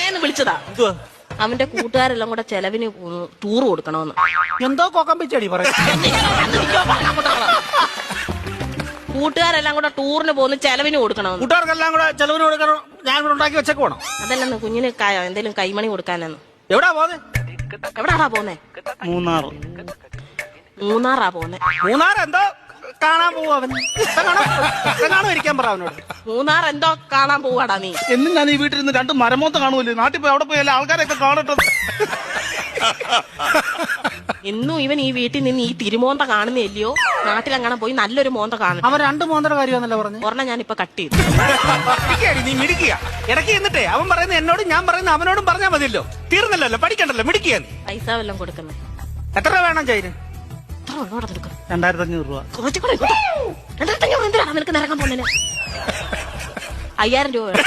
പറയാന്ന് വിളിച്ചതാ. എന്തുവാ? അവന്റെ കൂട്ടുകാരെല്ലാം കൂടെ ചെലവിന് ടൂർ കൊടുക്കണമെന്ന്. എന്തോ കോക്കമ്പിച്ചടി പറയാ. കൂട്ടുകാരെല്ലാം കൂടെ ടൂറിന് പോകുന്ന ചെലവിന് കൊടുക്കണമെന്ന്. കൂട്ടുകാർക്കെല്ലാം കൂടെ ചെലവിന് കൊടുക്കണം. ഞാൻ ഇവിടെ ഉണ്ടാക്കി വെച്ചേക്ക് വേണം. അതല്ലെന്ന് കുഞ്ഞിന് എന്തേലും കൈമണി കൊടുക്കാനെന്ന്. എവിടാ പോന്നെ? എവിടാടാ പോന്നെ? മൂന്നാറാ പോന്നെ. മൂന്നാർ എന്തോ കാണാൻ പോവാ അവൻ. ഇരിക്കാൻ പറ അവനോട്. മൂന്നാർ എന്തോ കാണാൻ പോവാടാ നീ. എന്നും ഞാൻ ഈ വീട്ടിൽ നിന്ന് 2 മരമോത്ത കാണുമല്ലോ. നാട്ടിൽ പോയി അവിടെ പോയി എല്ലാ ആൾക്കാരെയൊക്കെ കാണട്ടെ. ഇന്നും ഇവൻ ഈ വീട്ടിൽ നിന്ന് ഈ തിരുമോന്ത കാണുന്നില്ലയോ? നാട്ടിലെങ്ങനെ പോയി നല്ലൊരു മോന്ത കാണും. അവൻ 2 മോന്തര കാര്യമാണല്ലോ പറഞ്ഞു. ഒരെണ്ണം ഞാനിപ്പോ കട്ട് ചെയ്തു. നീ മിടിക്കുക. ഇടയ്ക്ക് എന്നിട്ടേ അവൻ പറയുന്നത് എന്നോടും ഞാൻ പറയുന്നത് അവനോടും പറഞ്ഞാൽ മതിയല്ലോ. തീർന്നല്ലോ, പഠിക്കണ്ടല്ലോ, മിടിക്കുക നീ. പൈസ വല്ലതും കൊടുക്കുന്നേ. എത്ര രൂപ വേണം ചൈന്? 2500 രൂപ. 2500 എന്തിനാണ് നിനക്ക് നിറങ്ങാൻ പോകുന്നതിന്? 5000 രൂപ വേണം.